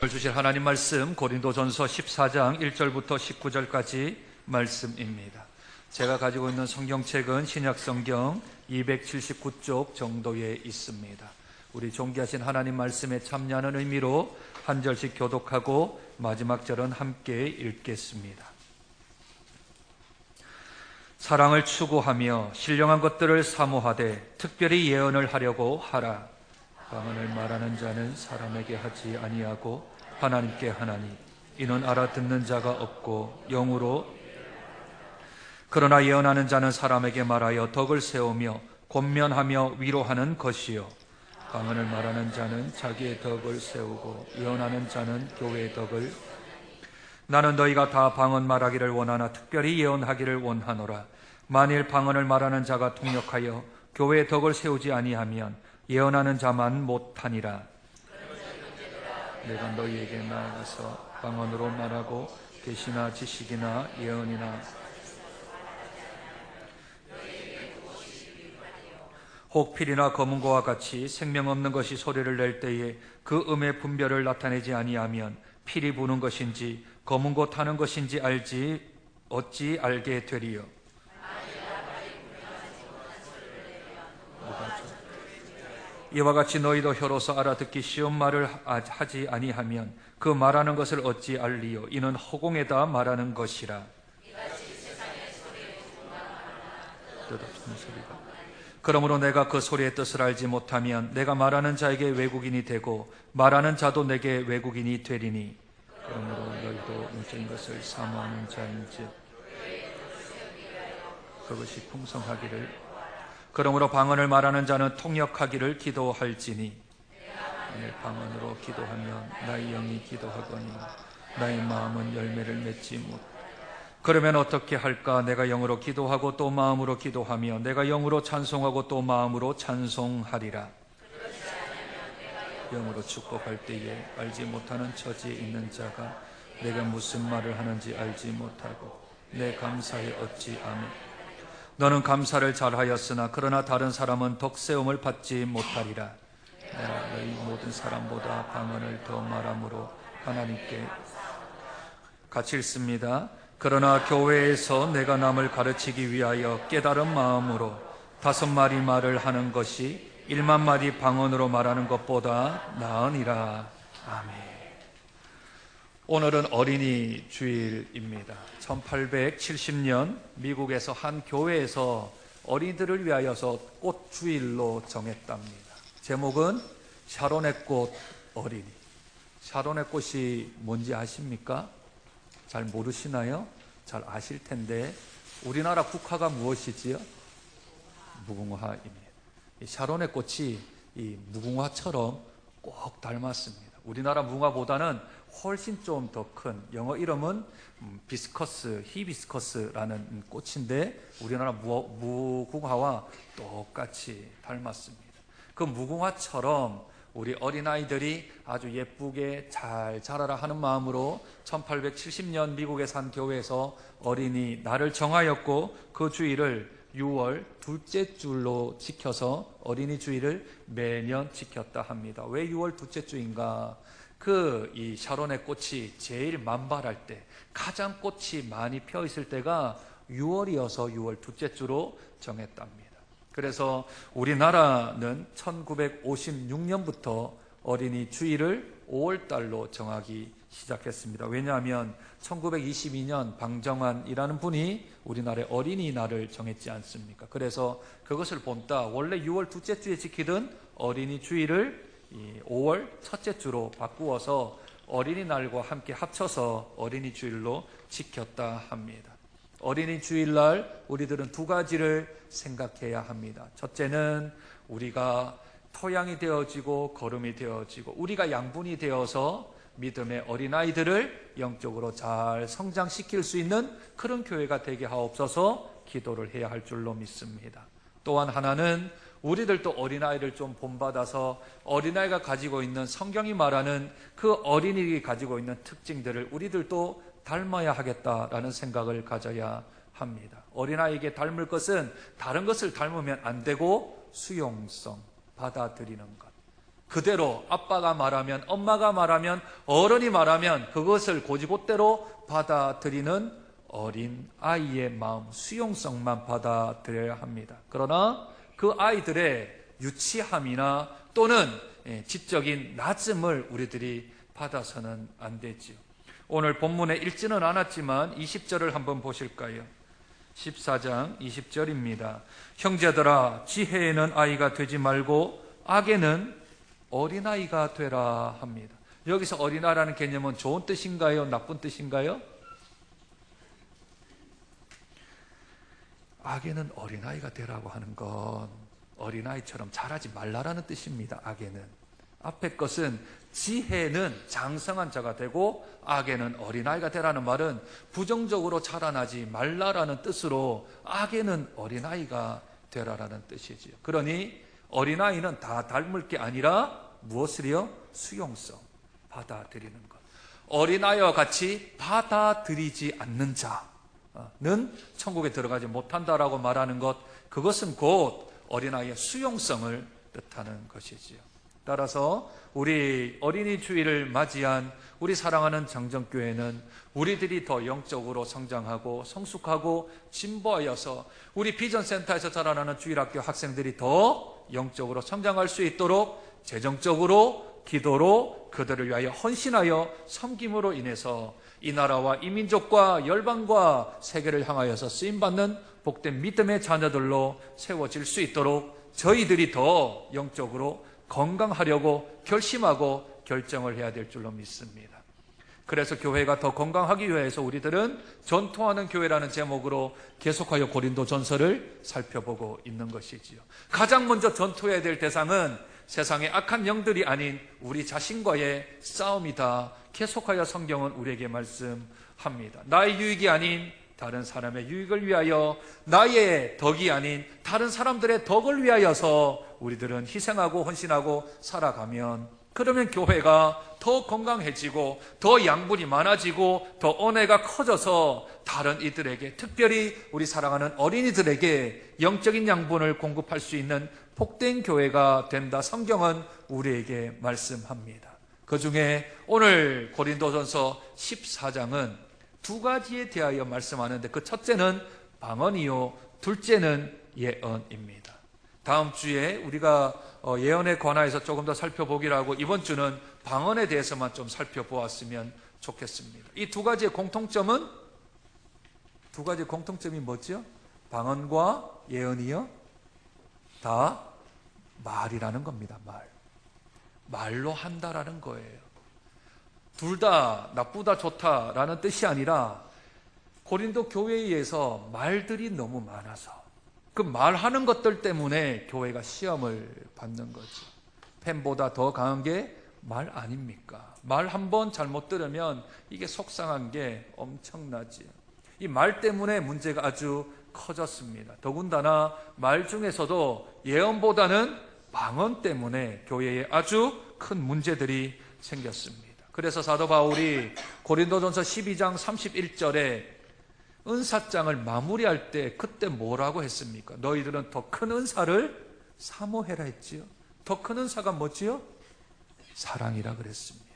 주실 하나님 말씀 고린도전서 14장 1절부터 19절까지 말씀입니다. 제가 가지고 있는 성경책은 신약성경 279쪽 정도에 있습니다. 우리 존귀하신 하나님 말씀에 참여하는 의미로 한 절씩 교독하고 마지막 절은 함께 읽겠습니다. 사랑을 추구하며 신령한 것들을 사모하되 특별히 예언을 하려고 하라. 방언을 말하는 자는 사람에게 하지 아니하고 하나님께 하나니 이는 알아듣는 자가 없고 영으로, 그러나 예언하는 자는 사람에게 말하여 덕을 세우며 권면하며 위로하는 것이요, 방언을 말하는 자는 자기의 덕을 세우고 예언하는 자는 교회의 덕을. 나는 너희가 다 방언 말하기를 원하나 특별히 예언하기를 원하노라. 만일 방언을 말하는 자가 통역하여 교회의 덕을 세우지 아니하면 예언하는 자만 못하니라. 내가 너희에게 나아가서 방언으로 말하고 계시나 지식이나 예언이나 혹 필이나 검은고와 같이 생명 없는 것이 소리를 낼 때에 그 음의 분별을 나타내지 아니하면 필이 부는 것인지 검은고 타는 것인지 어찌 알게 되리요. 이와 같이 너희도 혀로서 알아듣기 쉬운 말을 하지 아니하면 그 말하는 것을 어찌 알리요. 이는 허공에다 말하는 것이라. 뜻없는 소리가. 그러므로 내가 그 소리의 뜻을 알지 못하면 내가 말하는 자에게 외국인이 되고 말하는 자도 내게 외국인이 되리니. 그러므로 너희도 영적인 것을 사모하는 자인즉 그것이 풍성하기를. 그러므로 방언을 말하는 자는 통역하기를 기도할지니 만일 방언으로 기도하면 나의 영이 기도하거니 나의 마음은 열매를 맺지 못. 그러면 어떻게 할까? 내가 영으로 기도하고 또 마음으로 기도하며 내가 영으로 찬송하고 또 마음으로 찬송하리라. 영으로 축복할 때에 알지 못하는 처지에 있는 자가 내가 무슨 말을 하는지 알지 못하고 내 감사에 어찌 아멘. 너는 감사를 잘하였으나 그러나 다른 사람은 덕세움을 받지 못하리라. 내가 너희 모든 사람보다 방언을 더 말함으로 하나님께. 같이 읽습니다. 그러나 교회에서 내가 남을 가르치기 위하여 깨달은 마음으로 5마리 말을 하는 것이 1만 마디 방언으로 말하는 것보다 나으니라. 아멘. 오늘은 어린이 주일입니다. 1870년 미국에서 한 교회에서 어린이들을 위하여서 꽃 주일로 정했답니다. 제목은 샤론의 꽃 어린이. 샤론의 꽃이 뭔지 아십니까? 잘 모르시나요? 잘 아실 텐데 우리나라 국화가 무엇이지요? 무궁화입니다. 이 샤론의 꽃이 이 무궁화처럼 꼭 닮았습니다. 우리나라 무궁화보다는 훨씬 좀 더 큰, 영어 이름은 비스커스, 히비스커스라는 꽃인데 우리나라 무궁화와 똑같이 닮았습니다. 그 무궁화처럼 우리 어린아이들이 아주 예쁘게 잘 자라라 하는 마음으로 1870년 미국의 한 교회에서 어린이 날을 정하였고 그 주일을 6월 둘째 주로 지켜서 어린이 주일을 매년 지켰다 합니다. 왜 6월 둘째 주인가? 이 샤론의 꽃이 제일 만발할 때, 가장 꽃이 많이 펴 있을 때가 6월이어서 6월 둘째 주로 정했답니다. 그래서 우리나라는 1956년부터 어린이 주일을 5월 달로 정하기 시작했습니다. 왜냐하면 1922년 방정환이라는 분이 우리나라의 어린이날을 정했지 않습니까? 그래서 그것을 본따 원래 6월 둘째 주에 지키던 어린이 주일을 5월 첫째 주로 바꾸어서 어린이날과 함께 합쳐서 어린이 주일로 지켰다 합니다. 어린이 주일날 우리들은 두 가지를 생각해야 합니다. 첫째는 우리가 토양이 되어지고 거름이 되어지고 우리가 양분이 되어서 믿음의 어린아이들을 영적으로 잘 성장시킬 수 있는 그런 교회가 되게 하옵소서 기도를 해야 할 줄로 믿습니다. 또한 하나는 우리들도 어린아이를 좀 본받아서 어린아이가 가지고 있는 성경이 말하는 그 어린이가 가지고 있는 특징들을 우리들도 닮아야 하겠다라는 생각을 가져야 합니다. 어린아이에게 닮을 것은 다른 것을 닮으면 안 되고 수용성, 받아들이는 것. 그대로 아빠가 말하면, 엄마가 말하면, 어른이 말하면 그것을 고지고대로 받아들이는 어린 아이의 마음, 수용성만 받아들여야 합니다. 그러나 그 아이들의 유치함이나 또는 지적인 낮음을 우리들이 받아서는 안 되지요. 오늘 본문에 읽지는 않았지만 20절을 한번 보실까요? 14장 20절입니다. 형제들아, 지혜에는 아이가 되지 말고 악에는 어린아이가 되라 합니다. 여기서 어린아이라는 개념은 좋은 뜻인가요? 나쁜 뜻인가요? 악에는 어린아이가 되라고 하는 건 어린아이처럼 자라지 말라라는 뜻입니다. 악에는. 앞에 것은 지혜는 장성한 자가 되고 악에는 어린아이가 되라는 말은 부정적으로 자라나지 말라라는 뜻으로 악에는 어린아이가 되라라는 뜻이지요. 그러니 어린아이는 다 닮을 게 아니라 무엇을요? 수용성, 받아들이는 것. 어린아이와 같이 받아들이지 않는 자는 천국에 들어가지 못한다라고 말하는 것, 그것은 곧 어린아이의 수용성을 뜻하는 것이지요. 따라서 우리 어린이 주일을 맞이한 우리 사랑하는 장정교회는 우리들이 더 영적으로 성장하고 성숙하고 진보하여서 우리 비전센터에서 자라나는 주일학교 학생들이 더 영적으로 성장할 수 있도록 재정적으로, 기도로 그들을 위하여 헌신하여 섬김으로 인해서 이 나라와 이 민족과 열방과 세계를 향하여서 쓰임받는 복된 믿음의 자녀들로 세워질 수 있도록 저희들이 더 영적으로 건강하려고 결심하고 결정을 해야 될 줄로 믿습니다. 그래서 교회가 더 건강하기 위해서 우리들은 전투하는 교회라는 제목으로 계속하여 고린도전서를 살펴보고 있는 것이지요. 가장 먼저 전투해야 될 대상은 세상의 악한 영들이 아닌 우리 자신과의 싸움이다. 계속하여 성경은 우리에게 말씀합니다. 나의 유익이 아닌 다른 사람의 유익을 위하여, 나의 덕이 아닌 다른 사람들의 덕을 위하여서 우리들은 희생하고 헌신하고 살아가면, 그러면 교회가 더 건강해지고 더 양분이 많아지고 더 은혜가 커져서 다른 이들에게, 특별히 우리 사랑하는 어린이들에게 영적인 양분을 공급할 수 있는 복된 교회가 된다. 성경은 우리에게 말씀합니다. 그 중에 오늘 고린도전서 14장은 두 가지에 대하여 말씀하는데, 그 첫째는 방언이요, 둘째는 예언입니다. 다음 주에 우리가 예언에 관하여서 조금 더 살펴보기로 하고, 이번 주는 방언에 대해서만 좀 살펴보았으면 좋겠습니다. 이 두 가지의 공통점은, 두 가지의 공통점이 뭐죠? 방언과 예언이요? 다 말이라는 겁니다. 말로 한다라는 거예요. 둘 다 나쁘다 좋다라는 뜻이 아니라 고린도 교회에서 말들이 너무 많아서 그 말하는 것들 때문에 교회가 시험을 받는 거죠. 펜보다 더 강한 게 말 아닙니까? 말 한 번 잘못 들으면 이게 속상한 게 엄청나지요. 이 말 때문에 문제가 아주 커졌습니다. 더군다나 말 중에서도 예언보다는 방언 때문에 교회에 아주 큰 문제들이 생겼습니다. 그래서 사도 바울이 고린도전서 12장 31절에 은사장을 마무리할 때 그때 뭐라고 했습니까? 너희들은 더 큰 은사를 사모해라 했지요. 더 큰 은사가 뭐지요? 사랑이라 그랬습니다.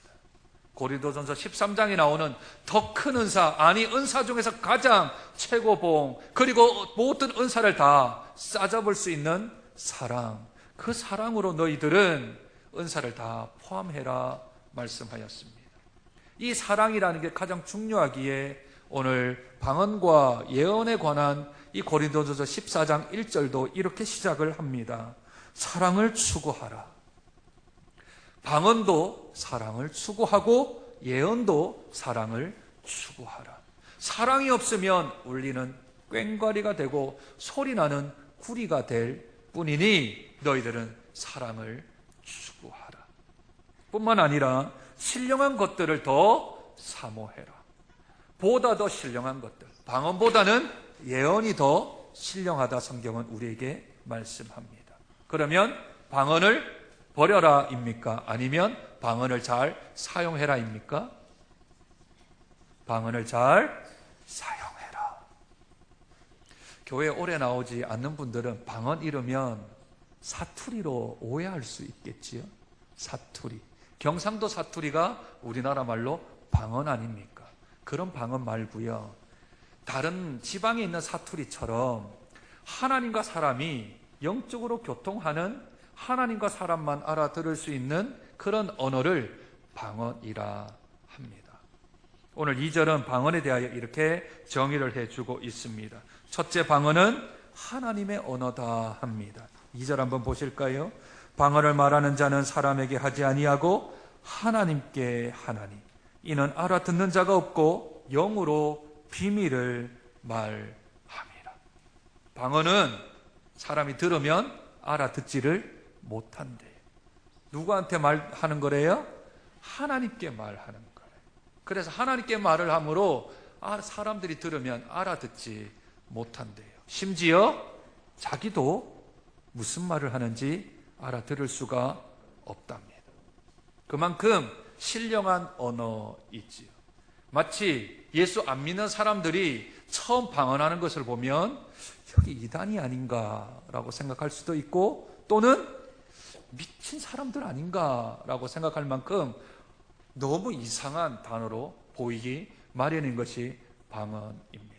고린도전서 13장에 나오는 더 큰 은사, 아니 은사 중에서 가장 최고봉, 그리고 모든 은사를 다 싸잡을 수 있는 사랑, 그 사랑으로 너희들은 은사를 다 포함해라 말씀하였습니다. 이 사랑이라는 게 가장 중요하기에 오늘 방언과 예언에 관한 이 고린도전서 14장 1절도 이렇게 시작을 합니다. 사랑을 추구하라. 방언도 사랑을 추구하고 예언도 사랑을 추구하라. 사랑이 없으면 울리는 꽹과리가 되고 소리나는 구리가 될 뿐이니 너희들은 사랑을 추구하라. 뿐만 아니라 신령한 것들을 더 사모해라. 보다 더 신령한 것들, 방언보다는 예언이 더 신령하다. 성경은 우리에게 말씀합니다. 그러면 방언을 버려라 입니까? 아니면 방언을 잘 사용해라 입니까? 방언을 잘 사용해라. 교회에 오래 나오지 않는 분들은 방언 이르면 사투리로 오해할 수 있겠지요. 사투리. 경상도 사투리가 우리나라 말로 방언 아닙니까? 그런 방언 말고요, 다른 지방에 있는 사투리처럼 하나님과 사람이 영적으로 교통하는, 하나님과 사람만 알아들을 수 있는 그런 언어를 방언이라 합니다. 오늘 2절은 방언에 대하여 이렇게 정의를 해주고 있습니다. 첫째, 방언은 하나님의 언어다 합니다. 2절 한번 보실까요? 방언을 말하는 자는 사람에게 하지 아니하고 하나님께 하나니 이는 알아듣는 자가 없고 영으로 비밀을 말함이라. 방언은 사람이 들으면 알아듣지를 못한대요. 누구한테 말하는 거래요? 하나님께 말하는 거래요. 그래서 하나님께 말을 함으로 사람들이 들으면 알아듣지 못한대요. 심지어 자기도 무슨 말을 하는지 알아들을 수가 없답니다. 그만큼 신령한 언어이지요. 마치 예수 안 믿는 사람들이 처음 방언하는 것을 보면 여기 이단이 아닌가라고 생각할 수도 있고, 또는 미친 사람들 아닌가라고 생각할 만큼 너무 이상한 단어로 보이기 마련인 것이 방언입니다.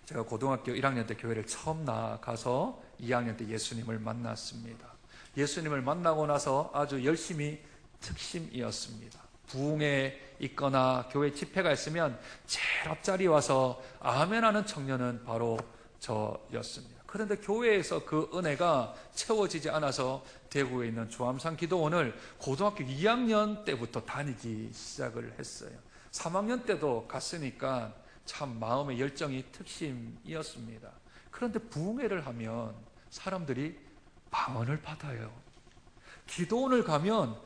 제가 고등학교 1학년 때 교회를 처음 나가서 2학년 때 예수님을 만났습니다. 예수님을 만나고 나서 아주 열심히 특심이었습니다. 부흥에 있거나 교회 집회가 있으면 제일 앞자리 와서 아멘하는 청년은 바로 저였습니다. 그런데 교회에서 그 은혜가 채워지지 않아서 대구에 있는 주암산 기도원을 고등학교 2학년 때부터 다니기 시작을 했어요. 3학년 때도 갔으니까 참 마음의 열정이 특심이었습니다. 그런데 부흥회를 하면 사람들이 방언을 받아요. 기도원을 가면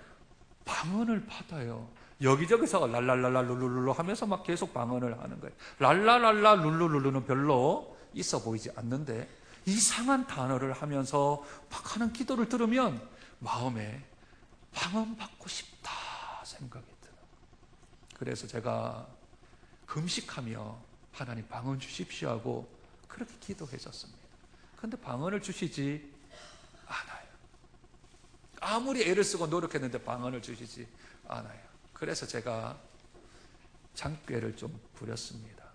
방언을 받아요. 여기저기서 랄랄랄라 룰루룰루 하면서 막 계속 방언을 하는 거예요. 랄랄랄라 룰루룰루는 별로 있어 보이지 않는데 이상한 단어를 하면서 막 하는 기도를 들으면 마음에 방언 받고 싶다 생각이 들어요. 그래서 제가 금식하며 하나님 방언 주십시오 하고 그렇게 기도했었습니다. 그런데 방언을 주시지 않아요. 아무리 애를 쓰고 노력했는데 방언을 주시지 않아요. 그래서 제가 장꾀를 좀 부렸습니다.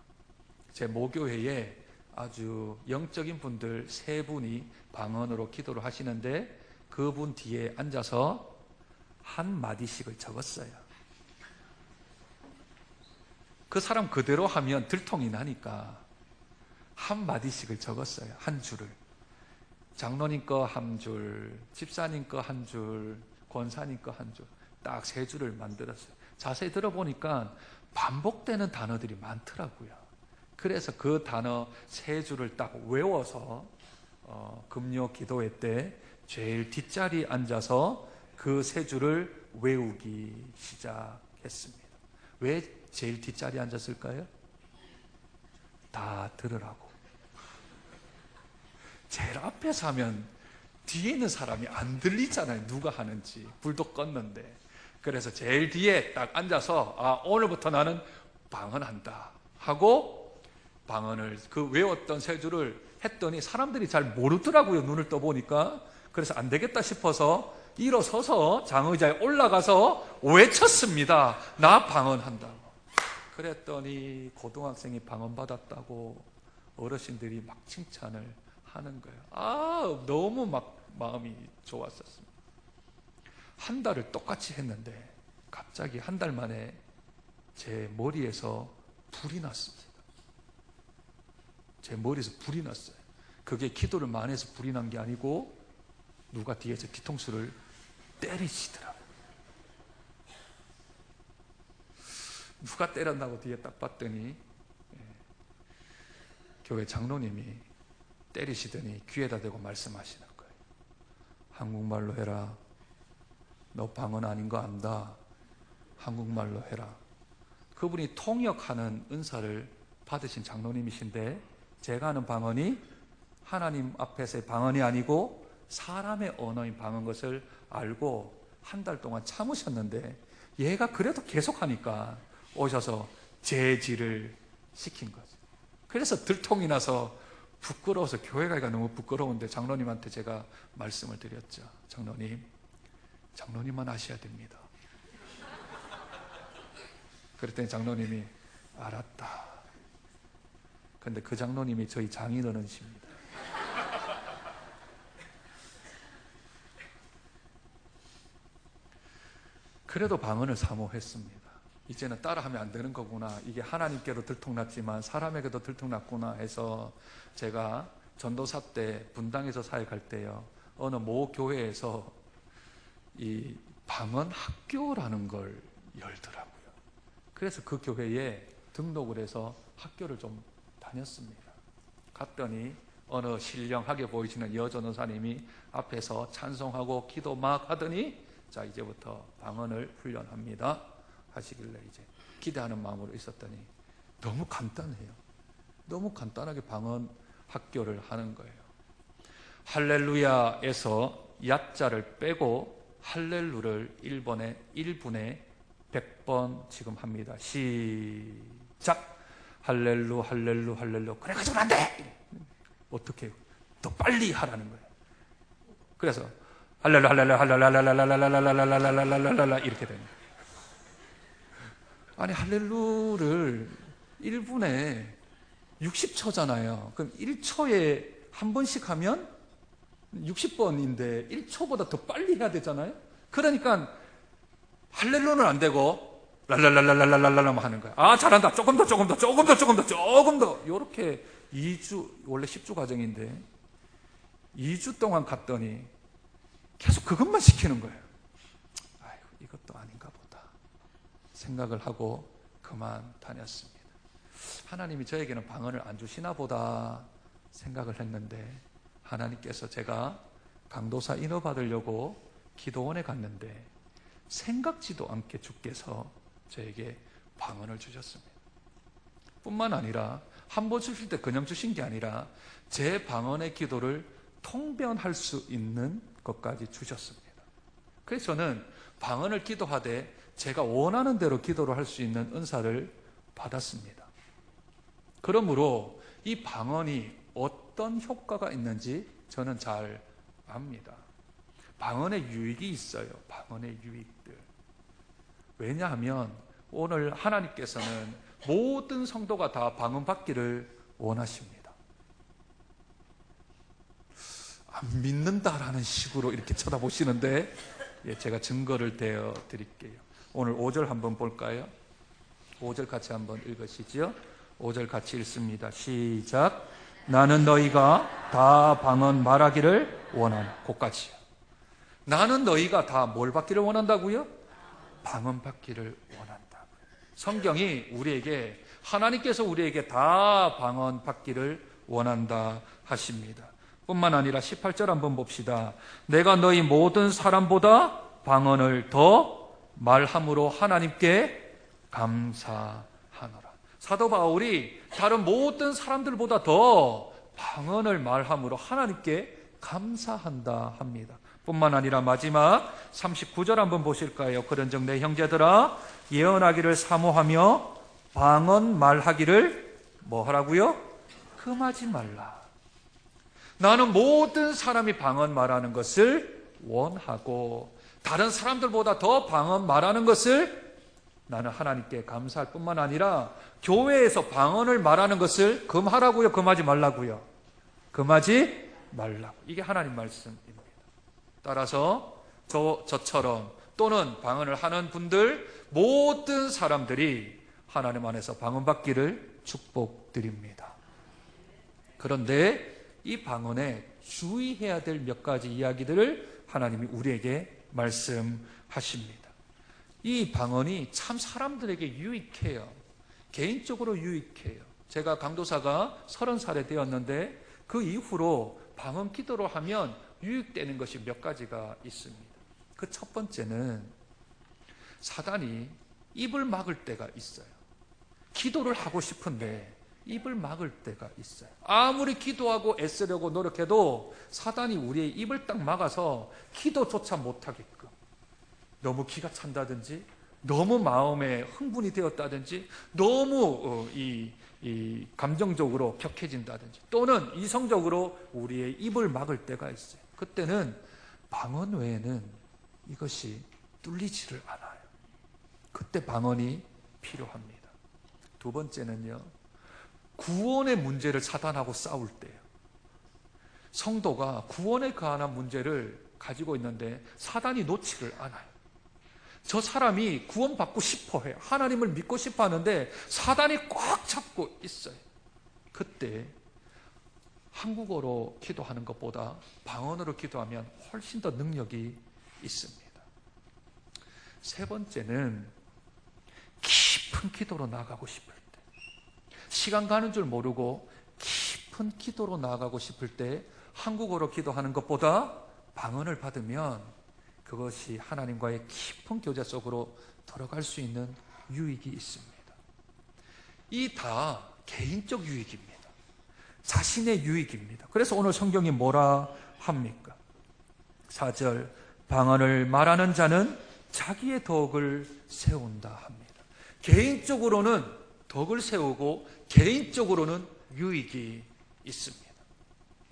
제 모교회에 아주 영적인 분들 3분이 방언으로 기도를 하시는데 그분 뒤에 앉아서 한 마디씩을 적었어요. 그 사람 그대로 하면 들통이 나니까 한 마디씩을 적었어요. 한 줄을. 장로님 거 한 줄, 집사님 거 한 줄, 권사님 거 한 줄, 딱 3줄을 만들었어요. 자세히 들어보니까 반복되는 단어들이 많더라고요. 그래서 그 단어 3줄을 딱 외워서 금요 기도회 때 제일 뒷자리에 앉아서 그 3줄을 외우기 시작했습니다. 왜 제일 뒷자리에 앉았을까요? 다 들으라고. 제일 앞에서 하면 뒤에 있는 사람이 안 들리잖아요. 누가 하는지. 불도 껐는데. 그래서 제일 뒤에 딱 앉아서 오늘부터 나는 방언한다 하고 방언을 그 외웠던 3줄을 했더니 사람들이 잘 모르더라고요. 눈을 떠보니까. 그래서 안 되겠다 싶어서 일어서서 장의자에 올라가서 외쳤습니다. 나 방언한다고. 그랬더니 고등학생이 방언 받았다고 어르신들이 막 칭찬을 하는 거예요. 너무 막 마음이 좋았었습니다. 한 달을 똑같이 했는데 갑자기 한 달 만에 제 머리에서 불이 났습니다. 제 머리에서 불이 났어요. 그게 기도를 많이 해서 불이 난 게 아니고 누가 뒤에서 뒤통수를 때리시더라고요. 누가 때렸나고 뒤에 딱 봤더니 교회 장로님이 때리시더니 귀에다 대고 말씀하시는 거예요. 한국말로 해라. 너 방언 아닌 거 안다. 한국말로 해라. 그분이 통역하는 은사를 받으신 장로님이신데 제가 하는 방언이 하나님 앞에서의 방언이 아니고 사람의 언어인 방언 것을 알고 한 달 동안 참으셨는데 얘가 그래도 계속 하니까 오셔서 제지를 시킨 거죠. 그래서 들통이 나서 부끄러워서 교회 가기가 너무 부끄러운데 장로님한테 제가 말씀을 드렸죠. 장로님, 장로님만 아셔야 됩니다. 그랬더니 장로님이 알았다. 근데 그 장로님이 저희 장인어른이십니다. 그래도 방언을 사모했습니다. 이제는 따라하면 안 되는 거구나. 이게 하나님께로 들통났지만 사람에게도 들통났구나 해서 제가 전도사 때 분당에서 사역할 때요, 어느 모 교회에서 이 방언 학교라는 걸 열더라고요. 그래서 그 교회에 등록을 해서 학교를 좀 다녔습니다. 갔더니 어느 신령하게 보이시는 여전도사님이 앞에서 찬송하고 기도 막 하더니, 자 이제부터 방언을 훈련합니다 하시길래 이제 기대하는 마음으로 있었더니 너무 간단해요. 너무 간단하게 방언 학교를 하는 거예요. 할렐루야에서 야자를 빼고 할렐루를 1분에 100번 지금 합니다. 시작. 할렐루 할렐루 할렐루. 그래 가지고는 안 돼. 어떻게 해요? 더 빨리 하라는 거예요. 그래서 할렐루 할렐루 할렐루 할렐루 이렇게 됩니다. 아니 할렐루를 1분에 60초잖아요. 그럼 1초에 한 번씩 하면 60번인데 1초보다 더 빨리 해야 되잖아요. 그러니까 할렐루는 안 되고 랄랄랄랄랄랄랄랄 하는 거야. 아 잘한다. 조금 더 이렇게 2주, 원래 10주 과정인데 2주 동안 갔더니 계속 그것만 시키는 거예요. 아이고 이것도 아닌가 보다 생각을 하고 그만 다녔습니다. 하나님이 저에게는 방언을 안 주시나 보다 생각을 했는데, 하나님께서 제가 강도사 인허 받으려고 기도원에 갔는데 생각지도 않게 주께서 저에게 방언을 주셨습니다. 뿐만 아니라 한 번 주실 때 그냥 주신 게 아니라 제 방언의 기도를 통변할 수 있는 것까지 주셨습니다. 그래서 저는 방언을 기도하되 제가 원하는 대로 기도를 할 수 있는 은사를 받았습니다. 그러므로 이 방언이 어떤 효과가 있는지 저는 잘 압니다. 방언의 유익이 있어요. 방언의 유익들. 왜냐하면 오늘 하나님께서는 모든 성도가 다 방언 받기를 원하십니다. 안 믿는다라는 식으로 이렇게 쳐다보시는데, 제가 증거를 대어 드릴게요. 오늘 5절 한번 볼까요? 5절 같이 한번 읽으시죠. 5절 같이 읽습니다. 시작. 나는 너희가 다 방언 말하기를 원하나. 그까지요. 나는 너희가 다 뭘 받기를 원한다고요? 방언 받기를 원한다고요. 성경이 우리에게, 하나님께서 우리에게 다 방언 받기를 원한다 하십니다. 뿐만 아니라 18절 한번 봅시다. 내가 너희 모든 사람보다 방언을 더 말함으로 하나님께 감사하노라. 사도 바울이 다른 모든 사람들보다 더 방언을 말함으로 하나님께 감사한다 합니다. 뿐만 아니라 마지막 39절 한번 보실까요? 그런즉 내 형제들아 예언하기를 사모하며 방언 말하기를 뭐 하라고요? 금하지 말라. 나는 모든 사람이 방언 말하는 것을 원하고 다른 사람들보다 더 방언 말하는 것을 나는 하나님께 감사할 뿐만 아니라 교회에서 방언을 말하는 것을 금하라고요? 금하지 말라고요? 금하지 말라고. 이게 하나님 말씀입니다. 따라서 저처럼 또는 방언을 하는 분들 모든 사람들이 하나님 안에서 방언 받기를 축복드립니다. 그런데 이 방언에 주의해야 될 몇 가지 이야기들을 하나님이 우리에게 말씀하십니다. 이 방언이 참 사람들에게 유익해요. 개인적으로 유익해요. 제가 강도사가 30살에 되었는데 그 이후로 방언 기도로 하면 유익되는 것이 몇 가지가 있습니다. 그 첫 번째는 사단이 입을 막을 때가 있어요. 기도를 하고 싶은데 입을 막을 때가 있어요. 아무리 기도하고 애쓰려고 노력해도 사단이 우리의 입을 딱 막아서 기도조차 못하게끔, 너무 기가 찬다든지 너무 마음에 흥분이 되었다든지 너무 이 감정적으로 격해진다든지 또는 이성적으로 우리의 입을 막을 때가 있어요. 그때는 방언 외에는 이것이 뚫리지를 않아요. 그때 방언이 필요합니다. 두 번째는요, 구원의 문제를 사단하고 싸울 때요. 성도가 구원에 관한 문제를 가지고 있는데 사단이 놓지를 않아요. 저 사람이 구원받고 싶어해요. 하나님을 믿고 싶어 하는데 사단이 꽉 잡고 있어요. 그때 한국어로 기도하는 것보다 방언으로 기도하면 훨씬 더 능력이 있습니다. 세 번째는 깊은 기도로 나아가고 싶을 때, 시간 가는 줄 모르고 깊은 기도로 나아가고 싶을 때 한국어로 기도하는 것보다 방언을 받으면 그것이 하나님과의 깊은 교제 속으로 들어갈 수 있는 유익이 있습니다. 이 다 개인적 유익입니다. 자신의 유익입니다. 그래서 오늘 성경이 뭐라 합니까? 4절, 방언을 말하는 자는 자기의 덕을 세운다 합니다. 개인적으로는 덕을 세우고 개인적으로는 유익이 있습니다.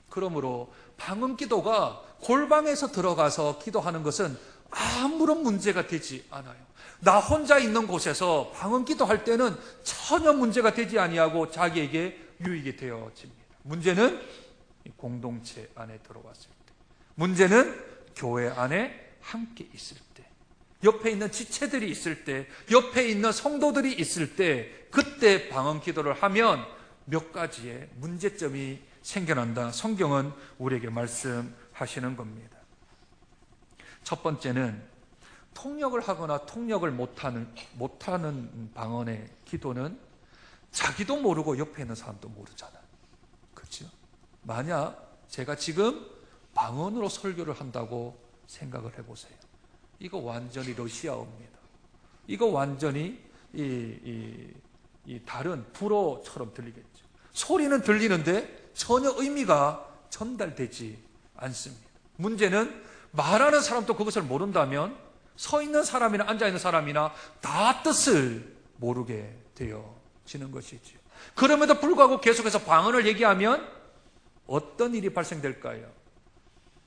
그러므로 방언 기도가 골방에서 들어가서 기도하는 것은 아무런 문제가 되지 않아요. 나 혼자 있는 곳에서 방언 기도할 때는 전혀 문제가 되지 아니하고 자기에게 유익이 되어집니다. 문제는 공동체 안에 들어왔을 때, 문제는 교회 안에 함께 있을 때, 옆에 있는 지체들이 있을 때, 옆에 있는 성도들이 있을 때, 그때 방언 기도를 하면 몇 가지의 문제점이 생겨난다. 성경은 우리에게 말씀하시는 겁니다. 첫 번째는 통역을 하거나 통역을 못하는 방언의 기도는 자기도 모르고 옆에 있는 사람도 모르잖아요. 그렇죠? 만약 제가 지금 방언으로 설교를 한다고 생각을 해보세요. 이거 완전히 러시아어입니다. 이거 완전히 다른 불어처럼 들리겠죠. 소리는 들리는데 전혀 의미가 전달되지 않습니다. 문제는 말하는 사람도 그것을 모른다면 서 있는 사람이나 앉아 있는 사람이나 다 뜻을 모르게 되어지는 것이죠. 그럼에도 불구하고 계속해서 방언을 얘기하면 어떤 일이 발생될까요?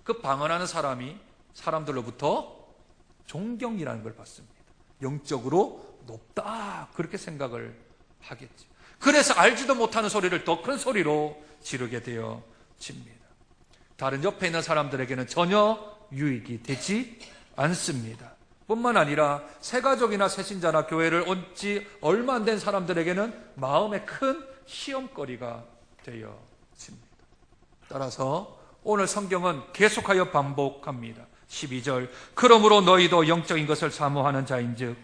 그 방언하는 사람이 사람들로부터 존경이라는 걸 받습니다. 영적으로 높다, 그렇게 생각을 하겠죠. 그래서 알지도 못하는 소리를 더 큰 소리로 지르게 되어집니다. 다른 옆에 있는 사람들에게는 전혀 유익이 되지 않습니다. 뿐만 아니라 새가족이나 새신자나 교회를 온 지 얼마 안 된 사람들에게는 마음의 큰 시험거리가 되어집니다. 따라서 오늘 성경은 계속하여 반복합니다. 12절, 그러므로 너희도 영적인 것을 사모하는 자인즉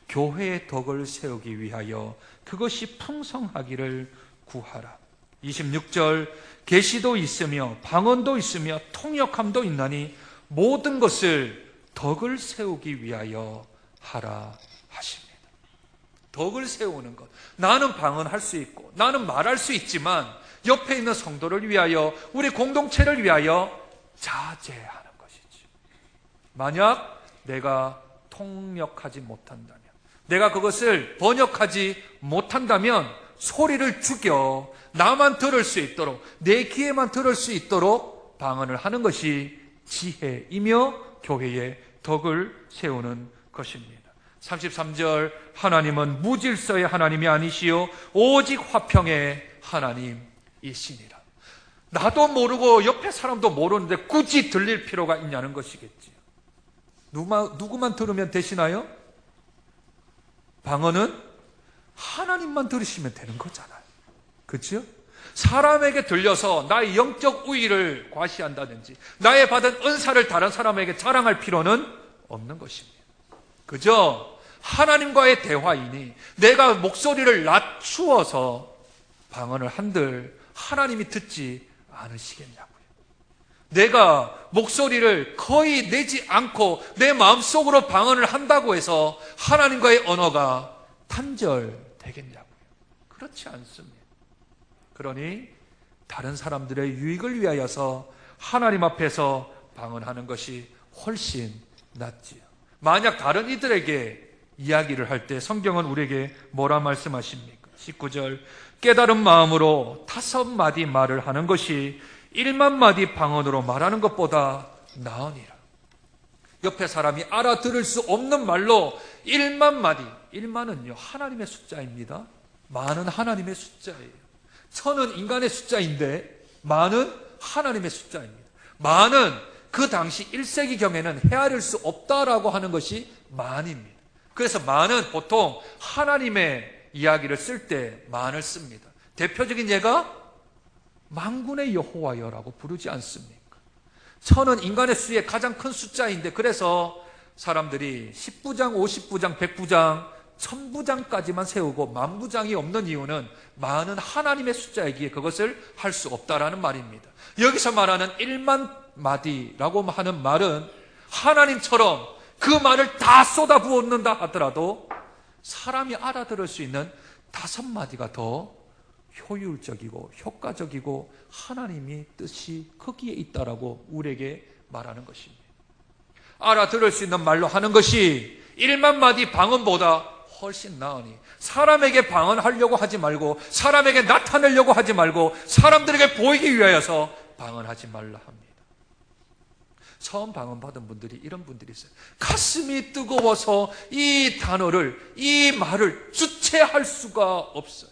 교회의 덕을 세우기 위하여 그것이 풍성하기를 구하라. 26절, 계시도 있으며 방언도 있으며 통역함도 있나니 모든 것을 덕을 세우기 위하여 하라 하십니다. 덕을 세우는 것. 나는 방언할 수 있고 나는 말할 수 있지만 옆에 있는 성도를 위하여, 우리 공동체를 위하여 자제하는 것이죠. 만약 내가 통역하지 못한다면, 내가 그것을 번역하지 못한다면 소리를 죽여 나만 들을 수 있도록, 내 귀에만 들을 수 있도록 방언을 하는 것이 지혜이며 교회의 덕을 세우는 것입니다. 33절, 하나님은 무질서의 하나님이 아니시요 오직 화평의 하나님이시니라. 나도 모르고 옆에 사람도 모르는데 굳이 들릴 필요가 있냐는 것이겠지요. 누구만 들으면 되시나요? 방언은 하나님만 들으시면 되는 거잖아요. 그렇죠? 사람에게 들려서 나의 영적 우위를 과시한다든지 나의 받은 은사를 다른 사람에게 자랑할 필요는 없는 것입니다. 그저 하나님과의 대화이니 내가 목소리를 낮추어서 방언을 한들 하나님이 듣지 않으시겠냐고요. 내가 목소리를 거의 내지 않고 내 마음속으로 방언을 한다고 해서 하나님과의 언어가 단절되겠냐고요. 그렇지 않습니다. 그러니 다른 사람들의 유익을 위하여서 하나님 앞에서 방언하는 것이 훨씬 낫지요. 만약 다른 이들에게 이야기를 할 때 성경은 우리에게 뭐라 말씀하십니까? 19절, 깨달은 마음으로 5마디 말을 하는 것이 1만 마디 방언으로 말하는 것보다 나으니라. 옆에 사람이 알아들을 수 없는 말로 1만 마디. 1만은요 하나님의 숫자입니다. 만은 하나님의 숫자예요. 천은 인간의 숫자인데 만은 하나님의 숫자입니다. 만은 그 당시 1세기경에는 헤아릴 수 없다라고 하는 것이 만입니다. 그래서 만은 보통 하나님의 이야기를 쓸 때 만을 씁니다. 대표적인 예가 만군의 여호와여라고 부르지 않습니까? 천은 인간의 수의 가장 큰 숫자인데 그래서 사람들이 10부장, 50부장, 100부장, 1000부장까지만 세우고 만부장이 없는 이유는 만은 하나님의 숫자이기에 그것을 할 수 없다라는 말입니다. 여기서 말하는 1만 마디라고 하는 말은 하나님처럼 그 말을 다 쏟아부었는다 하더라도 사람이 알아들을 수 있는 5마디가 더 효율적이고 효과적이고 하나님이 뜻이 거기에 있다라고 우리에게 말하는 것입니다. 알아들을 수 있는 말로 하는 것이 1만 마디 방언보다 훨씬 나으니 사람에게 방언하려고 하지 말고 사람에게 나타내려고 하지 말고 사람들에게 보이기 위하여서 방언하지 말라 합니다. 처음 방언 받은 분들이 이런 분들이 있어요. 가슴이 뜨거워서 이 단어를, 이 말을 주체할 수가 없어요.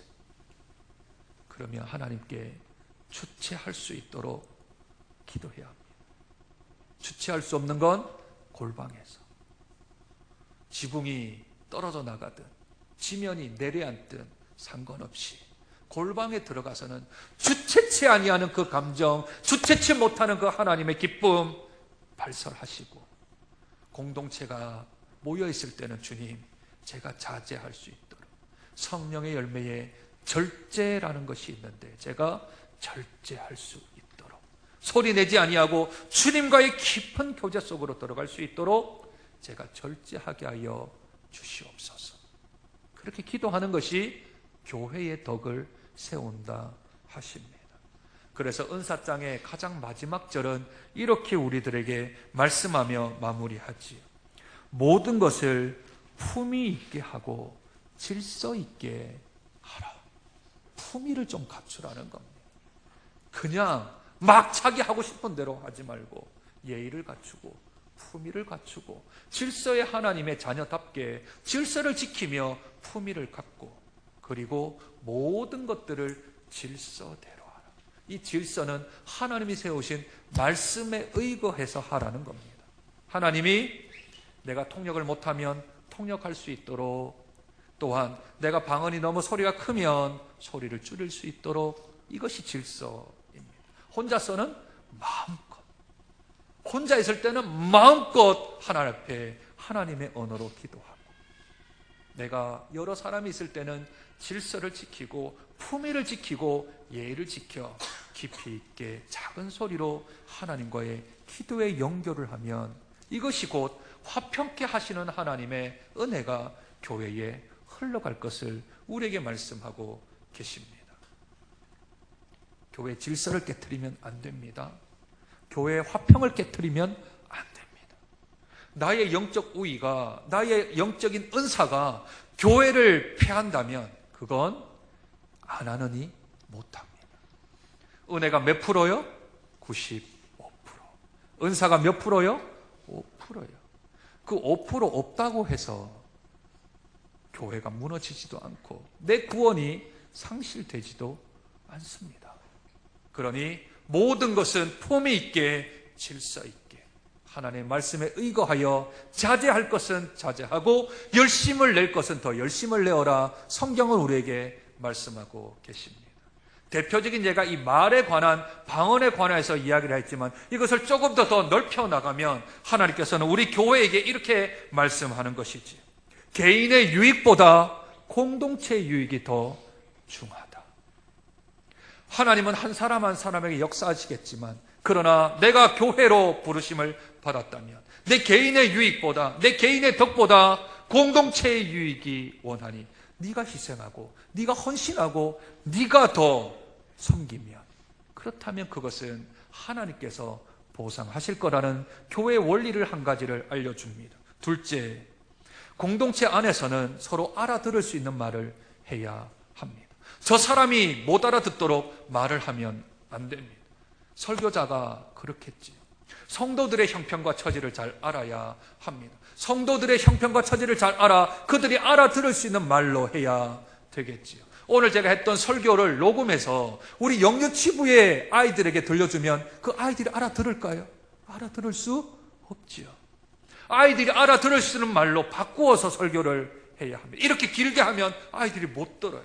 그러면 하나님께 주체할 수 있도록 기도해야 합니다. 주체할 수 없는 건 골방에서 지붕이 떨어져 나가든 지면이 내려앉든 상관없이 골방에 들어가서는 주체치 아니하는 그 감정, 주체치 못하는 그 하나님의 기쁨 발설하시고, 공동체가 모여있을 때는 주님 제가 자제할 수 있도록, 성령의 열매에 절제라는 것이 있는데 제가 절제할 수 있도록, 소리내지 아니하고 주님과의 깊은 교제 속으로 들어갈 수 있도록 제가 절제하게 하여 주시옵소서. 그렇게 기도하는 것이 교회의 덕을 세운다 하십니다. 그래서 은사장의 가장 마지막 절은 이렇게 우리들에게 말씀하며 마무리하지요. 모든 것을 품위 있게 하고 질서 있게 하라. 품위를 좀 갖추라는 겁니다. 그냥 막 자기 하고 싶은 대로 하지 말고 예의를 갖추고 품위를 갖추고 질서의 하나님의 자녀답게 질서를 지키며 품위를 갖고, 그리고 모든 것들을 질서대로 하라. 이 질서는 하나님이 세우신 말씀에 의거해서 하라는 겁니다. 하나님이 내가 통역을 못하면 통역할 수 있도록, 또한 내가 방언이 너무 소리가 크면 소리를 줄일 수 있도록, 이것이 질서입니다. 혼자서는 마음껏, 혼자 있을 때는 마음껏 하나님 앞에 하나님의 언어로 기도하고, 내가 여러 사람이 있을 때는 질서를 지키고 품위를 지키고 예의를 지켜 깊이 있게 작은 소리로 하나님과의 기도의 연결을 하면 이것이 곧 화평케 하시는 하나님의 은혜가 교회에 흘러갈 것을 우리에게 말씀하고 계십니다. 교회의 질서를 깨트리면 안 됩니다. 교회의 화평을 깨트리면 안 됩니다. 나의 영적 우위가, 나의 영적인 은사가 교회를 패한다면 그건 안 하느니 못합니다. 은혜가 몇 프로요? 95%. 은사가 몇 프로요? 5%요. 그 5% 없다고 해서 교회가 무너지지도 않고 내 구원이 상실되지도 않습니다. 그러니 모든 것은 품위 있게 질서 있게 하나님의 말씀에 의거하여 자제할 것은 자제하고 열심을 낼 것은 더 열심을 내어라. 성경은 우리에게 말씀하고 계십니다. 대표적인 예가 이 말에 관한, 방언에 관해서 이야기를 했지만 이것을 조금 더 넓혀 나가면 하나님께서는 우리 교회에게 이렇게 말씀하는 것이지. 개인의 유익보다 공동체의 유익이 더 중하다. 하나님은 한 사람 한 사람에게 역사하시겠지만, 그러나 내가 교회로 부르심을 받았다면 내 개인의 유익보다, 내 개인의 덕보다 공동체의 유익이 원하니 네가 희생하고 네가 헌신하고 네가 더 섬기면, 그렇다면 그것은 하나님께서 보상하실 거라는 교회의 원리를 한 가지를 알려줍니다. 둘째, 공동체 안에서는 서로 알아들을 수 있는 말을 해야 합니다. 저 사람이 못 알아듣도록 말을 하면 안 됩니다. 설교자가 그렇겠지요. 성도들의 형편과 처지를 잘 알아야 합니다. 성도들의 형편과 처지를 잘 알아 그들이 알아들을 수 있는 말로 해야 되겠지요. 오늘 제가 했던 설교를 녹음해서 우리 영유치부의 아이들에게 들려주면 그 아이들이 알아들을까요? 알아들을 수 없지요. 아이들이 알아들을 수 있는 말로 바꾸어서 설교를 해야 합니다. 이렇게 길게 하면 아이들이 못 들어요.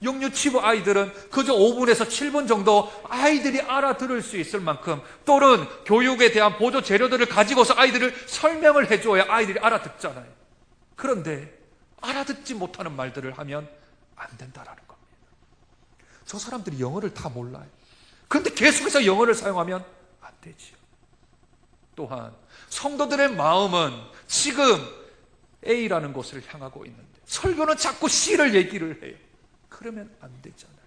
영유치부 아이들은 그저 5분에서 7분 정도 아이들이 알아들을 수 있을 만큼, 또는 교육에 대한 보조 재료들을 가지고서 아이들을 설명을 해줘야 아이들이 알아듣잖아요. 그런데 알아듣지 못하는 말들을 하면 안 된다라는 겁니다. 저 사람들이 영어를 다 몰라요. 그런데 계속해서 영어를 사용하면 안 되지요. 또한 성도들의 마음은 지금 A라는 곳을 향하고 있는데 설교는 자꾸 C를 얘기를 해요. 그러면 안 되잖아요.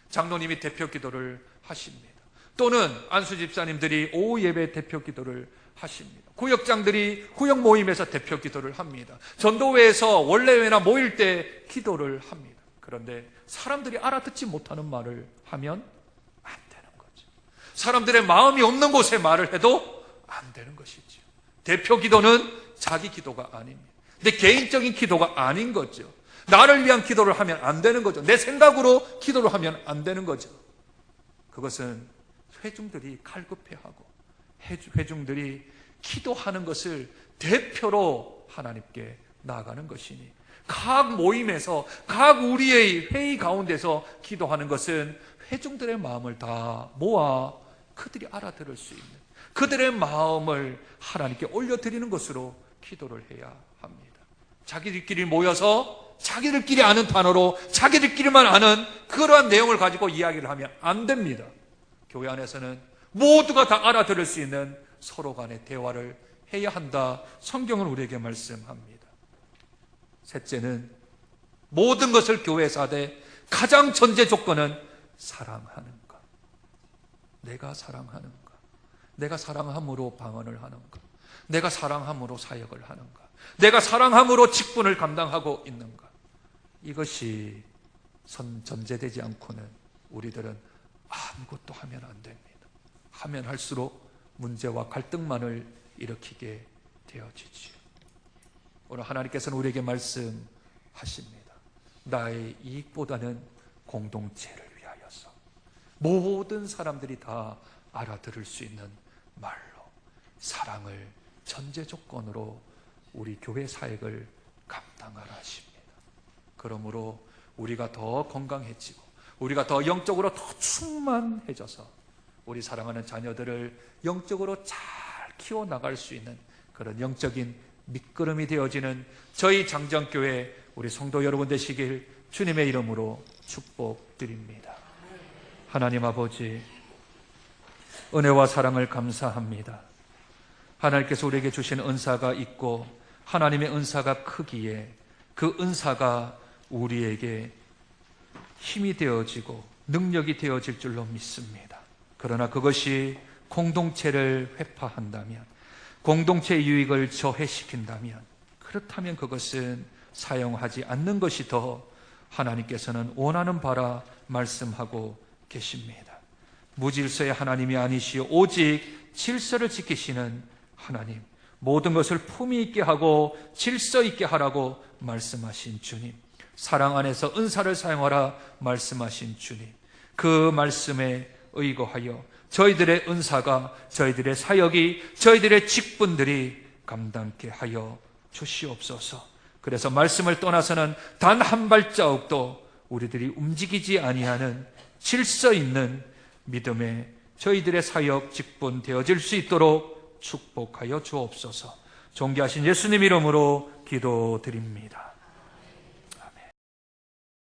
장로님이 대표 기도를 하십니다. 또는 안수 집사님들이 오후 예배 대표 기도를 하십니다. 구역장들이 구역 모임에서 대표 기도를 합니다. 전도회에서 원래회나 모일 때 기도를 합니다. 그런데 사람들이 알아듣지 못하는 말을 하면 안 되는 거죠. 사람들의 마음이 없는 곳에 말을 해도 안 되는 것이죠. 대표 기도는 자기 기도가 아닙니다. 내 개인적인 기도가 아닌 거죠. 나를 위한 기도를 하면 안 되는 거죠. 내 생각으로 기도를 하면 안 되는 거죠. 그것은 회중들이 갈급해하고 회중들이 기도하는 것을 대표로 하나님께 나아가는 것이니, 각 모임에서 각 우리의 회의 가운데서 기도하는 것은 회중들의 마음을 다 모아 그들이 알아들을 수 있는 그들의 마음을 하나님께 올려드리는 것으로 기도를 해야 합니다. 자기들끼리 모여서 자기들끼리 아는 단어로 자기들끼리만 아는 그러한 내용을 가지고 이야기를 하면 안 됩니다. 교회 안에서는 모두가 다 알아들을 수 있는 서로 간의 대화를 해야 한다. 성경은 우리에게 말씀합니다. 셋째는 모든 것을 교회에서 하되 가장 전제 조건은 사랑하는 것. 내가 사랑하는 것. 내가 사랑함으로 방언을 하는 것. 내가 사랑함으로 사역을 하는 것. 내가 사랑함으로 직분을 감당하고 있는 것. 이것이 전제되지 않고는 우리들은 아무것도 하면 안 됩니다. 하면 할수록 문제와 갈등만을 일으키게 되어지지요. 오늘 하나님께서는 우리에게 말씀하십니다. 나의 이익보다는 공동체를 위하여서 모든 사람들이 다 알아들을 수 있는 말로 사랑을 전제 조건으로 우리 교회 사역을 감당하라 하십니다. 그러므로 우리가 더 건강해지고 우리가 더 영적으로 더 충만해져서 우리 사랑하는 자녀들을 영적으로 잘 키워나갈 수 있는 그런 영적인 밑거름이 되어지는 저희 장정교회 우리 성도 여러분 되시길 주님의 이름으로 축복드립니다. 하나님 아버지, 은혜와 사랑을 감사합니다. 하나님께서 우리에게 주신 은사가 있고 하나님의 은사가 크기에 그 은사가 우리에게 힘이 되어지고 능력이 되어질 줄로 믿습니다. 그러나 그것이 공동체를 회파한다면, 공동체의 유익을 저해시킨다면, 그렇다면 그것은 사용하지 않는 것이 더 하나님께서는 원하는 바라 말씀하고 계십니다. 무질서의 하나님이 아니시오 오직 질서를 지키시는 하나님, 모든 것을 품위 있게 하고 질서 있게 하라고 말씀하신 주님, 사랑 안에서 은사를 사용하라 말씀하신 주님, 그 말씀에 의거하여 저희들의 은사가, 저희들의 사역이, 저희들의 직분들이 감당케 하여 주시옵소서. 그래서 말씀을 떠나서는 단 한 발자국도 우리들이 움직이지 아니하는 질서 있는 믿음에 저희들의 사역 직분 되어질 수 있도록 축복하여 주옵소서. 존귀하신 예수님 이름으로 기도드립니다.